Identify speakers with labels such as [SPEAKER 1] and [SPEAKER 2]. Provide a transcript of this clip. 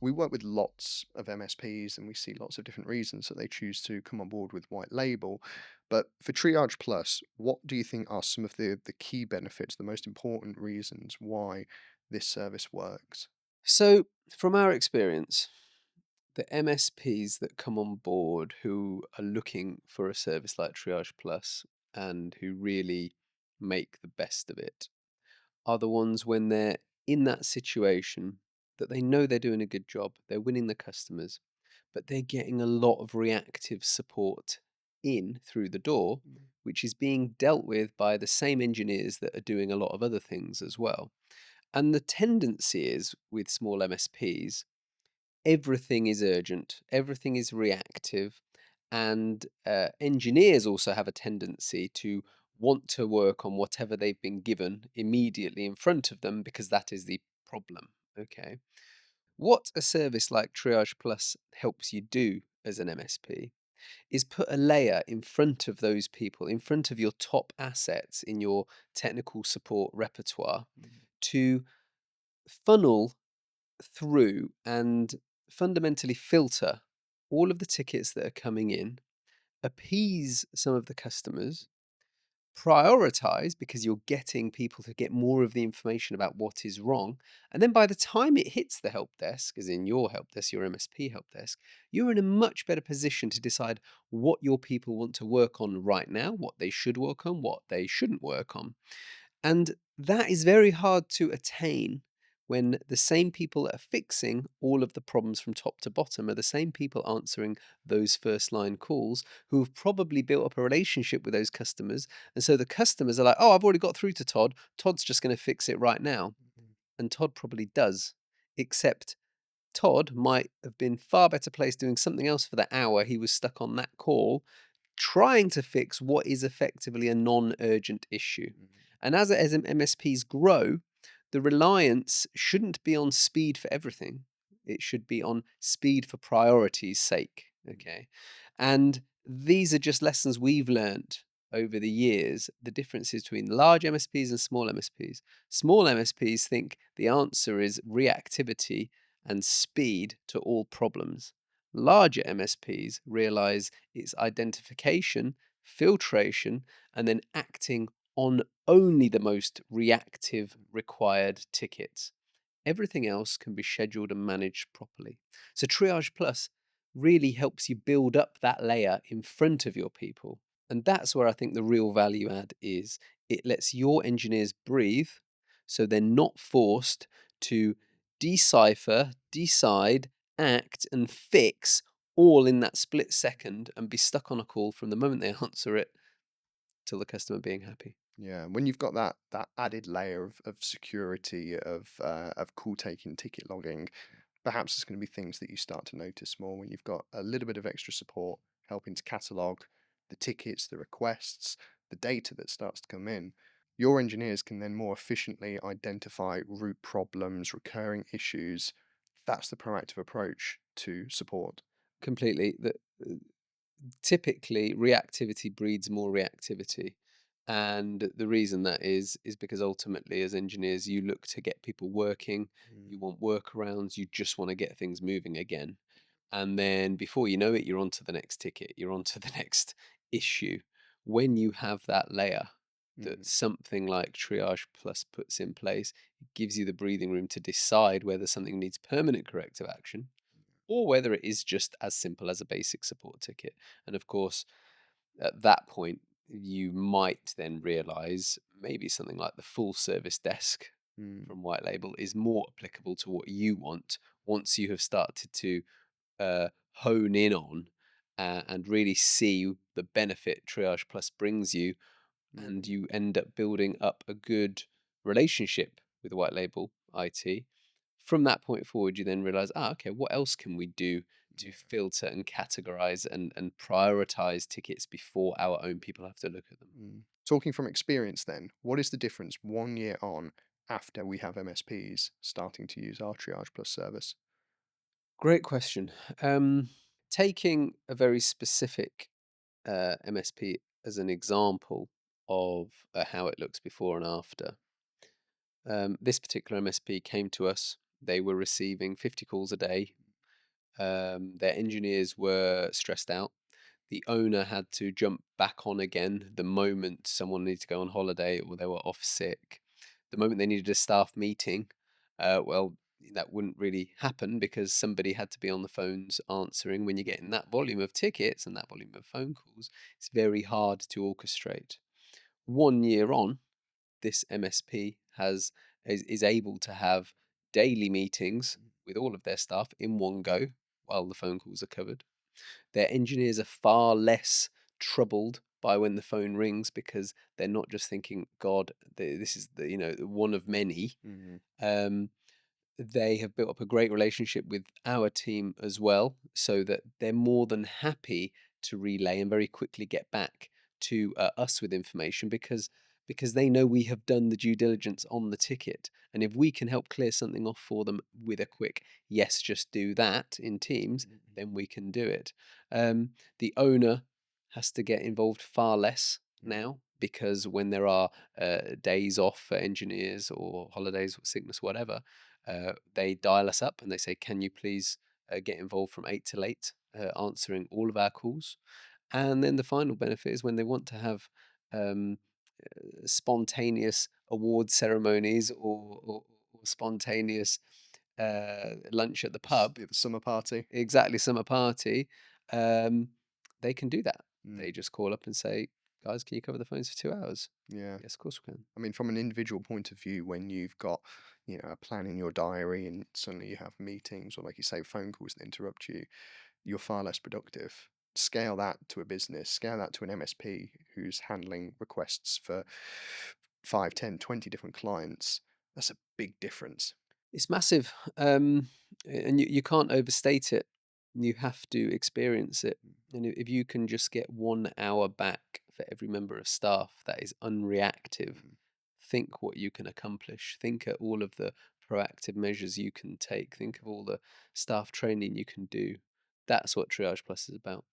[SPEAKER 1] We work with lots of MSPs and we see lots of different reasons that they choose to come on board with white label. But for Triage Plus, what do you think are some of the key benefits, the most important reasons why this service works?
[SPEAKER 2] So, from our experience, the MSPs that come on board who are looking for a service like Triage Plus and who really make the best of it are the ones when they're in that situation that they know they're doing a good job, they're winning the customers, but they're getting a lot of reactive support in through the door,
[SPEAKER 1] Mm.
[SPEAKER 2] which is being dealt with by the same engineers that are doing a lot of other things as well. And the tendency is with small MSPs, everything is urgent, everything is reactive, and engineers also have a tendency to want to work on whatever they've been given immediately in front of them because that is the problem. Okay. What a service like Triage Plus helps you do as an MSP is put a layer in front of those people, in front of your top assets in your technical support repertoire
[SPEAKER 1] Mm.
[SPEAKER 2] to funnel through and fundamentally filter all of the tickets that are coming in, appease some of the customers, prioritize because you're getting people to get more of the information about what is wrong. And then by the time it hits the help desk, as in your help desk, your MSP help desk, you're in a much better position to decide what your people want to work on right now, what they should work on, what they shouldn't work on. And that is very hard to attain when the same people that are fixing all of the problems from top to bottom are the same people answering those first line calls who have probably built up a relationship with those customers. And so the customers are like, oh, I've already got through to Todd. Todd's just going to fix it right now.
[SPEAKER 1] Mhm.
[SPEAKER 2] And Todd probably does, except Todd might have been far better placed doing something else for the hour he was stuck on that call trying to fix what is effectively a non-urgent issue.
[SPEAKER 1] Mhm.
[SPEAKER 2] And as MSPs grow, the reliance shouldn't be on speed for everything. It should be on speed for priority's sake. Okay. And these are just lessons we've learned over the years. The differences between large MSPs and small MSPs. Small MSPs think the answer is reactivity and speed to all problems. Larger MSPs realize it's identification, filtration, and then acting on only the most reactive required tickets. Everything else can be scheduled and managed properly. So Triage Plus really helps you build up that layer in front of your people. And that's where I think the real value add is. It lets your engineers breathe so they're not forced to decipher, decide, act, and fix all in that split second and be stuck on a call from the moment they answer it till the customer being happy.
[SPEAKER 1] Yeah, when you've got that added layer of security of call taking, ticket logging, perhaps it's going to be things that you start to notice more when you've got a little bit of extra support helping to catalog the tickets, the requests, the data that starts to come in. Your engineers can then more efficiently identify root problems, recurring issues. That's the proactive approach to support.
[SPEAKER 2] Completely. Typically, reactivity breeds more reactivity. And the reason that is because ultimately, as engineers, you look to get people working,
[SPEAKER 1] Mm.
[SPEAKER 2] you want workarounds, you just want to get things moving again. And then before you know it, you're on to the next ticket, you're on to the next issue. When you have that layer that
[SPEAKER 1] Mm.
[SPEAKER 2] something like Triage Plus puts in place, it gives you the breathing room to decide whether something needs permanent corrective action or whether it is just as simple as a basic support ticket. And of course, at that point, you might then realize maybe something like the full service desk
[SPEAKER 1] Mm.
[SPEAKER 2] from White Label is more applicable to what you want once you have started to hone in on and really see the benefit Triage Plus brings you, and
[SPEAKER 1] Mm.
[SPEAKER 2] you end up building up a good relationship with White Label IT. From that point forward, you then realize, okay, what else can we do to
[SPEAKER 1] Yeah.
[SPEAKER 2] filter and categorize and prioritize tickets before our own people have to look at them?
[SPEAKER 1] Mm. Talking from experience then, what is the difference 1 year on after we have MSPs starting to use our Triage Plus service?
[SPEAKER 2] Great question. Taking a very specific MSP as an example of how it looks before and after. This particular MSP came to us. They were receiving 50 calls a day. Their engineers were stressed out. The owner had to jump back on again the moment someone needed to go on holiday or they were off sick. The moment they needed a staff meeting, well, that wouldn't really happen because somebody had to be on the phones answering. When you're getting that volume of tickets and that volume of phone calls, it's very hard to orchestrate. 1 year on, this MSP is able to have daily meetings with all of their staff in one go while the phone calls are covered. Their engineers are far less troubled by when the phone rings because they're not just thinking, God, this is the one of many.
[SPEAKER 1] Mhm.
[SPEAKER 2] Um, they have built up a great relationship with our team as well, so that they're more than happy to relay and very quickly get back to us with information because they know we have done the due diligence on the ticket, and if we can help clear something off for them with a quick yes, just do that in Teams,
[SPEAKER 1] Mhm.
[SPEAKER 2] then we can do it. The owner has to get involved far less
[SPEAKER 1] Mm.
[SPEAKER 2] now because when there are days off for engineers or holidays or sickness, whatever, they dial us up and they say, "Can you please get involved from 8 till 8, answering all of our calls?" And then the final benefit is when they want to have um, spontaneous award ceremonies or spontaneous lunch at the pub,
[SPEAKER 1] The summer party.
[SPEAKER 2] exactly summer party, um, they can do that.
[SPEAKER 1] Mm.
[SPEAKER 2] They just call up and say, "Guys, can you cover the phones for 2 hours?"
[SPEAKER 1] Yeah.
[SPEAKER 2] Yes, of course we can.
[SPEAKER 1] I mean, from an individual point of view, when you've got, a plan in your diary and suddenly you have meetings or, like you say, phone calls that interrupt you, you're far less productive. Scale that to a business, scale that to an MSP who's handling requests for 5, 10, 20 different clients. That's a big difference.
[SPEAKER 2] It's massive, and you can't overstate it. You have to experience it. And if you can just get 1 hour back for every member of staff that is unreactive,
[SPEAKER 1] Mm.
[SPEAKER 2] think what you can accomplish. Think at all of the proactive measures you can take. Think of all the staff training you can do. That's what Triage Plus is about.